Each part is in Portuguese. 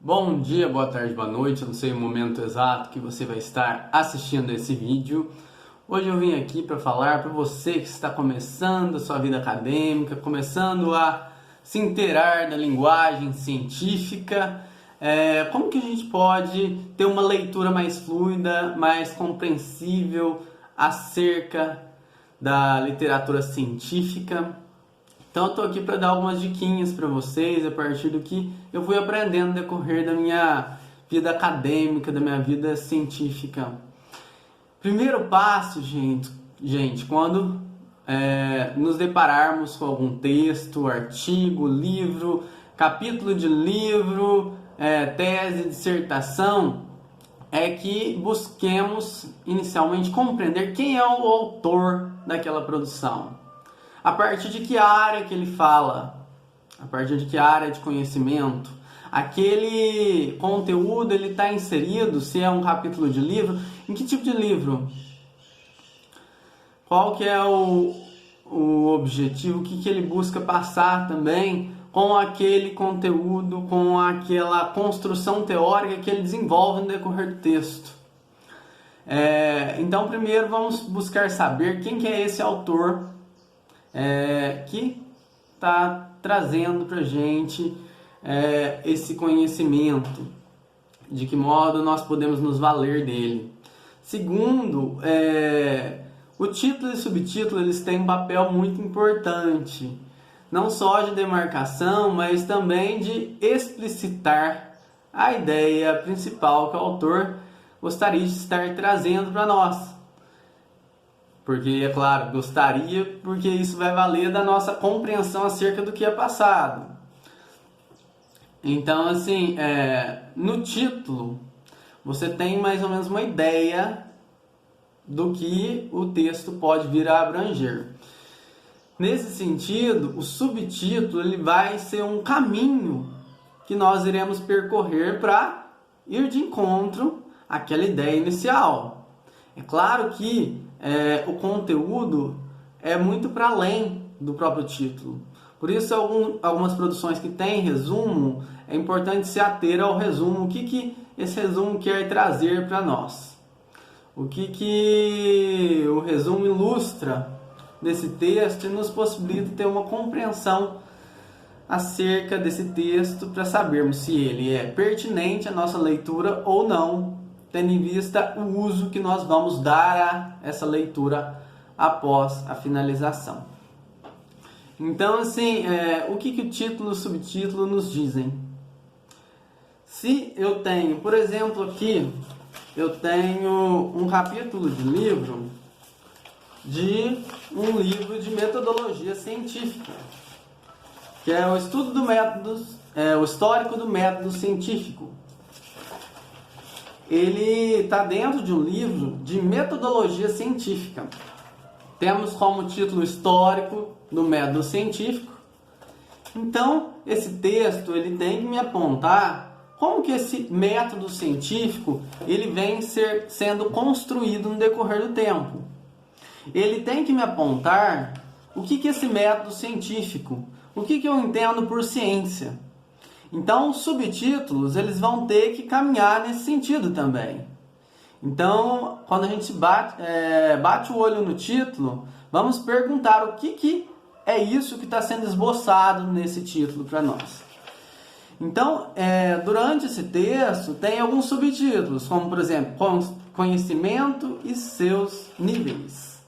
Bom dia, boa tarde, boa noite, eu não sei o momento exato que você vai estar assistindo esse vídeo. Hoje eu vim aqui para falar para você que está começando a sua vida acadêmica, começando a se inteirar da linguagem científica, como que a gente pode ter uma leitura mais fluida, mais compreensível acerca da literatura científica. Então eu estou aqui para dar algumas diquinhas para vocês a partir do que eu fui aprendendo no decorrer da minha vida acadêmica, da minha vida científica. Primeiro passo, gente, quando nos depararmos com algum texto, artigo, livro, capítulo de livro, tese, dissertação, é que busquemos inicialmente compreender quem é o autor daquela produção. A partir de que área que ele fala, a partir de que área de conhecimento, aquele conteúdo ele está inserido, se é um capítulo de livro, em que tipo de livro? Qual que é o objetivo, o que ele busca passar também com aquele conteúdo, com aquela construção teórica que ele desenvolve no decorrer do texto. Então primeiro vamos buscar saber quem que é esse autor que está trazendo para a gente esse conhecimento, de que modo nós podemos nos valer dele. Segundo, o título e subtítulo eles têm um papel muito importante, não só de demarcação, mas também de explicitar a ideia principal que o autor gostaria de estar trazendo para nós. Porque, é claro, gostaria, porque isso vai valer da nossa compreensão acerca do que é passado. Então, assim, no título, você tem mais ou menos uma ideia do que o texto pode vir a abranger. Nesse sentido, o subtítulo ele vai ser um caminho que nós iremos percorrer para ir de encontro àquela ideia inicial. É claro que o conteúdo é muito para além do próprio título. Por isso, algumas produções que têm resumo, é importante se ater ao resumo. O que esse resumo quer trazer para nós? O que o resumo ilustra desse texto e nos possibilita ter uma compreensão acerca desse texto para sabermos se ele é pertinente à nossa leitura ou não, tendo em vista o uso que nós vamos dar a essa leitura após a finalização. Então, assim, o que o título e o subtítulo nos dizem? Se eu tenho, por exemplo, aqui, eu tenho um capítulo de livro de um livro de metodologia científica, que é o estudo do método, o histórico do método científico. Ele está dentro de um livro de metodologia científica. Temos como título histórico do método científico. Então, esse texto ele tem que me apontar como que esse método científico ele vem sendo construído no decorrer do tempo. Ele tem que me apontar o que esse método científico, o que eu entendo por ciência. Então, os subtítulos eles vão ter que caminhar nesse sentido também. Então, quando a gente bate o olho no título, vamos perguntar o que é isso que está sendo esboçado nesse título para nós. Então, durante esse texto, tem alguns subtítulos, como, por exemplo, conhecimento e seus níveis.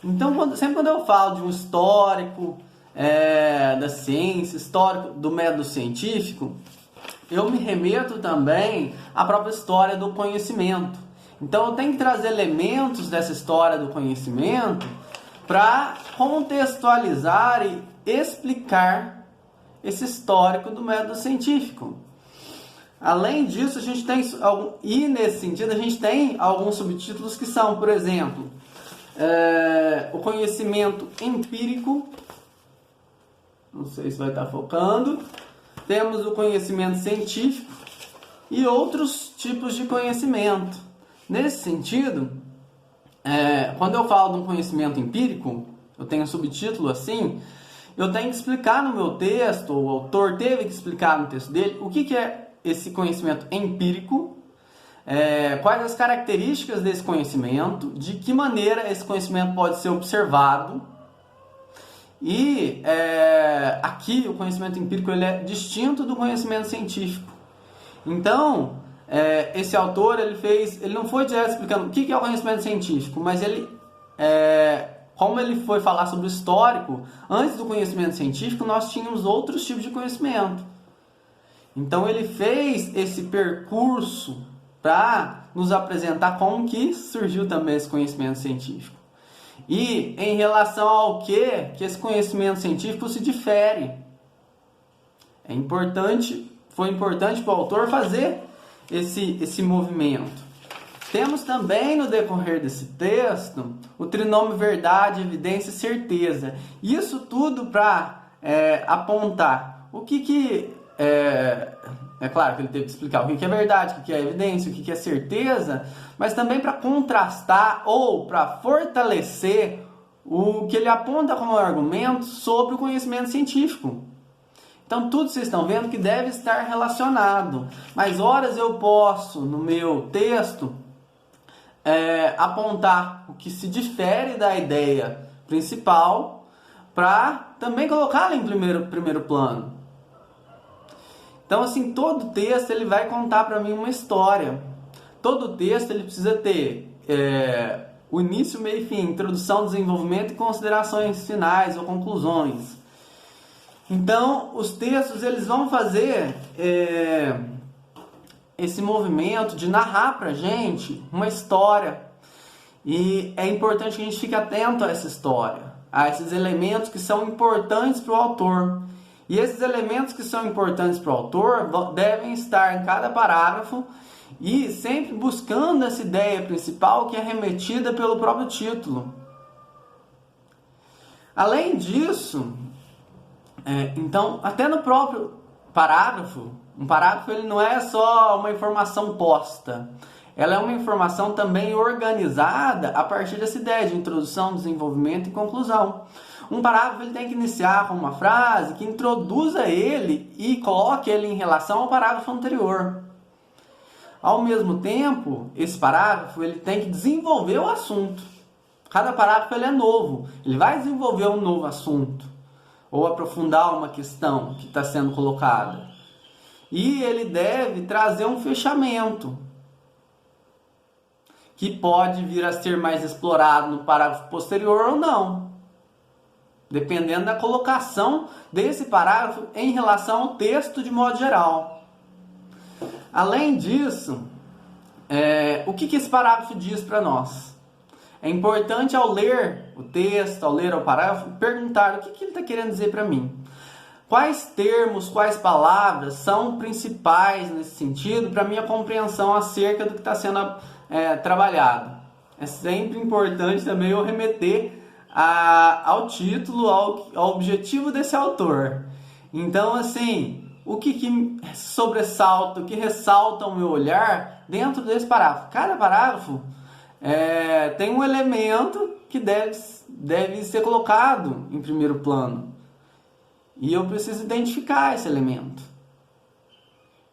Então, sempre quando eu falo de um histórico da ciência, histórico do método científico, eu me remeto também à própria história do conhecimento. Então eu tenho que trazer elementos dessa história do conhecimento para contextualizar e explicar esse histórico do método científico. Além disso, a gente tem, e nesse sentido, a gente tem alguns subtítulos que são, por exemplo, o conhecimento empírico. Não sei se vai estar focando. Temos o conhecimento científico e outros tipos de conhecimento. Nesse sentido, quando eu falo de um conhecimento empírico, eu tenho um subtítulo assim, eu tenho que explicar no meu texto, o autor teve que explicar no texto dele, o que é esse conhecimento empírico, quais as características desse conhecimento, de que maneira esse conhecimento pode ser observado. E aqui o conhecimento empírico ele é distinto do conhecimento científico. Então, esse autor ele não foi direto explicando o que é o conhecimento científico, mas como ele foi falar sobre o histórico, antes do conhecimento científico nós tínhamos outros tipos de conhecimento. Então ele fez esse percurso para nos apresentar como que surgiu também esse conhecimento científico. E em relação ao que esse conhecimento científico se difere. Foi importante para o autor fazer esse movimento. Temos também no decorrer desse texto o trinômio verdade, evidência e certeza. Isso tudo para apontar o que é claro que ele teve que explicar o que é verdade, o que é evidência, o que é certeza, mas também para contrastar ou para fortalecer o que ele aponta como argumento sobre o conhecimento científico. Então tudo vocês estão vendo que deve estar relacionado, mas horas eu posso no meu texto apontar o que se difere da ideia principal para também colocá-la em primeiro plano. Então, assim, todo texto ele vai contar para mim uma história. Todo texto ele precisa ter o início, meio e fim, introdução, desenvolvimento e considerações finais ou conclusões. Então, os textos eles vão fazer esse movimento de narrar para a gente uma história. E é importante que a gente fique atento a essa história, a esses elementos que são importantes para o autor. E esses elementos que são importantes para o autor devem estar em cada parágrafo e sempre buscando essa ideia principal que é remetida pelo próprio título. Além disso, então, até no próprio parágrafo, um parágrafo ele não é só uma informação posta, ela é uma informação também organizada a partir dessa ideia de introdução, desenvolvimento e conclusão. Um parágrafo ele tem que iniciar com uma frase que introduza ele e coloque ele em relação ao parágrafo anterior. Ao mesmo tempo, esse parágrafo ele tem que desenvolver o assunto. Cada parágrafo ele é novo, ele vai desenvolver um novo assunto ou aprofundar uma questão que está sendo colocada. E ele deve trazer um fechamento que pode vir a ser mais explorado no parágrafo posterior ou não, dependendo da colocação desse parágrafo em relação ao texto de modo geral. Além disso, o que esse parágrafo diz para nós? É importante ao ler o texto, ao ler o parágrafo, perguntar o que ele está querendo dizer para mim. Quais termos, quais palavras são principais nesse sentido para a minha compreensão acerca do que está sendo trabalhado? É sempre importante também eu remeter ao título, ao objetivo desse autor. Então, assim, o que sobressalta, o que ressalta o meu olhar dentro desse parágrafo? Cada parágrafo tem um elemento que deve ser colocado em primeiro plano. E eu preciso identificar esse elemento.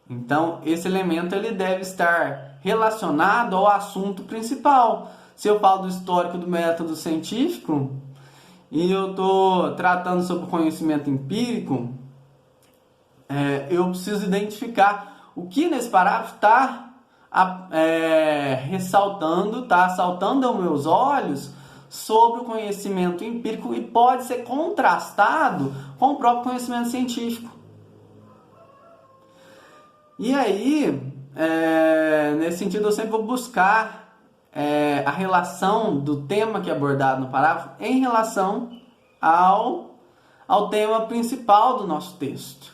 Então, esse elemento ele deve estar relacionado ao assunto principal. Se eu falo do histórico do método científico e eu estou tratando sobre o conhecimento empírico, eu preciso identificar o que nesse parágrafo está ressaltando, está saltando aos meus olhos sobre o conhecimento empírico e pode ser contrastado com o próprio conhecimento científico. E aí, nesse sentido, eu sempre vou buscar a relação do tema que é abordado no parágrafo em relação ao tema principal do nosso texto.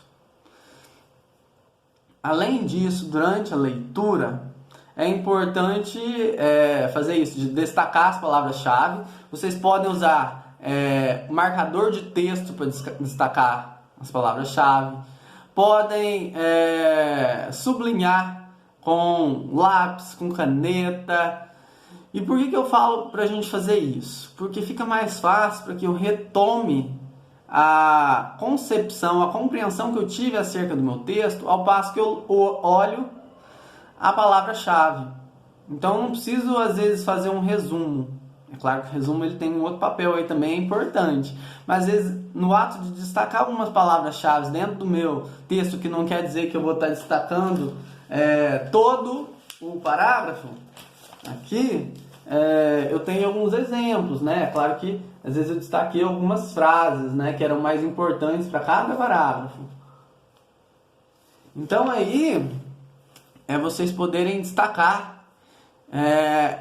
Além disso, durante a leitura, é importante fazer isso, de destacar as palavras-chave. Vocês podem usar marcador de texto para destacar as palavras-chave. Podem sublinhar com lápis, com caneta. E por que eu falo para a gente fazer isso? Porque fica mais fácil para que eu retome a concepção, a compreensão que eu tive acerca do meu texto, ao passo que eu olho a palavra-chave. Então eu não preciso às vezes fazer um resumo. É claro que o resumo ele tem um outro papel aí também, é importante. Mas às vezes no ato de destacar algumas palavras-chave dentro do meu texto, que não quer dizer que eu vou estar destacando todo o parágrafo, aqui eu tenho alguns exemplos, né? É claro que às vezes eu destaquei algumas frases, né, que eram mais importantes para cada parágrafo. Então aí vocês poderem destacar.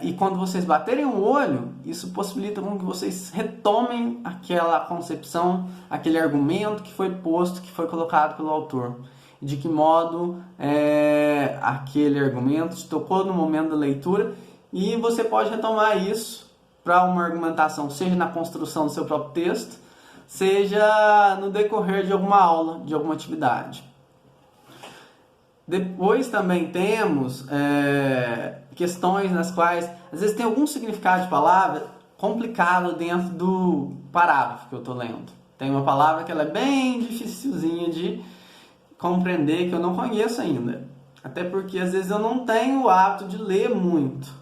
E quando vocês baterem o olho, isso possibilita com que vocês retomem aquela concepção, aquele argumento que foi posto, que foi colocado pelo autor. De que modo aquele argumento te tocou no momento da leitura, e você pode retomar isso para uma argumentação, seja na construção do seu próprio texto, seja no decorrer de alguma aula, de alguma atividade. Depois também temos questões nas quais, às vezes tem algum significado de palavra complicado dentro do parágrafo que eu estou lendo. Tem uma palavra que ela é bem dificilzinha de compreender, que eu não conheço ainda. Até porque às vezes eu não tenho o hábito de ler muito.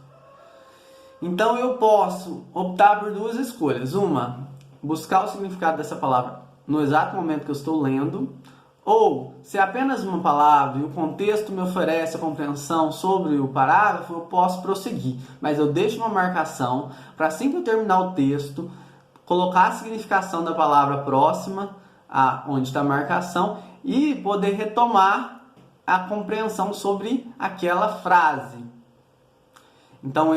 Então eu posso optar por duas escolhas. Uma, buscar o significado dessa palavra no exato momento que eu estou lendo. Ou, se é apenas uma palavra e o contexto me oferece a compreensão sobre o parágrafo, eu posso prosseguir. Mas eu deixo uma marcação para, assim que eu terminar o texto, colocar a significação da palavra próxima a onde está a marcação e poder retomar a compreensão sobre aquela frase. Então,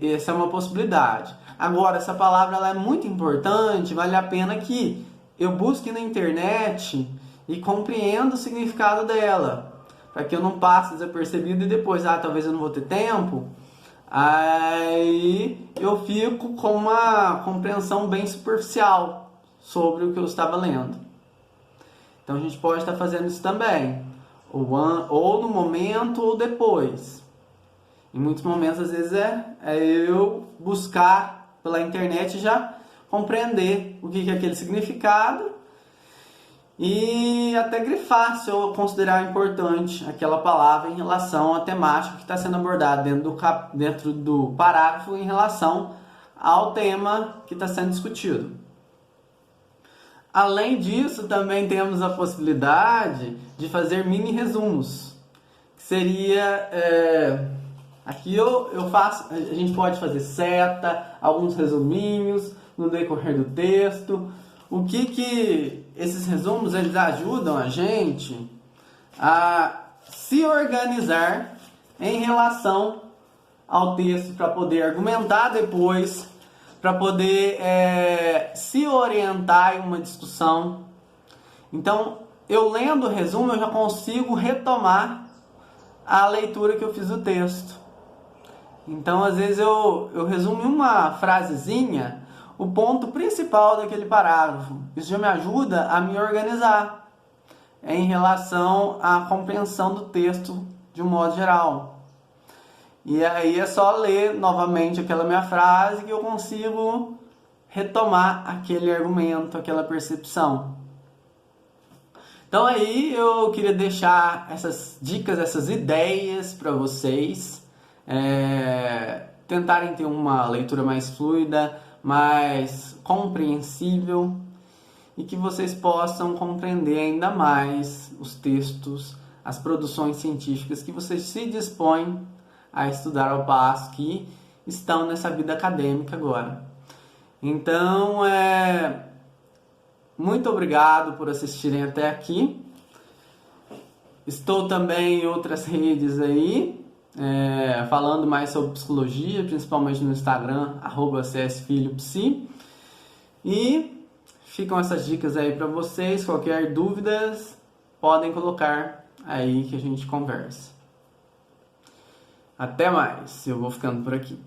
essa é uma possibilidade. Agora, essa palavra ela é muito importante, vale a pena que eu busque na internet e compreenda o significado dela, para que eu não passe desapercebido e depois, talvez eu não vou ter tempo, aí eu fico com uma compreensão bem superficial sobre o que eu estava lendo. Então a gente pode estar fazendo isso também, ou no momento ou depois. Em muitos momentos, às vezes, eu buscar pela internet já compreender o que é aquele significado e até grifar se eu considerar importante aquela palavra em relação à temática que está sendo abordada dentro do parágrafo em relação ao tema que está sendo discutido. Além disso, também temos a possibilidade de fazer mini resumos, que seria... Aqui eu faço, a gente pode fazer seta, alguns resuminhos no decorrer do texto. O que esses resumos eles ajudam a gente a se organizar em relação ao texto para poder argumentar depois, para poder se orientar em uma discussão. Então, eu lendo o resumo, eu já consigo retomar a leitura que eu fiz do texto. Então, às vezes, eu resumo em uma frasezinha o ponto principal daquele parágrafo. Isso já me ajuda a me organizar em relação à compreensão do texto de um modo geral. E aí é só ler novamente aquela minha frase que eu consigo retomar aquele argumento, aquela percepção. Então aí eu queria deixar essas dicas, essas ideias para vocês tentarem ter uma leitura mais fluida, mais compreensível e que vocês possam compreender ainda mais os textos, as produções científicas que vocês se dispõem a estudar ao passo que estão nessa vida acadêmica agora. Então, muito obrigado por assistirem até aqui. Estou também em outras redes aí, falando mais sobre psicologia, principalmente no Instagram, @csfilhopsi. E ficam essas dicas aí para vocês. Qualquer dúvidas, podem colocar aí que a gente conversa. Até mais, eu vou ficando por aqui.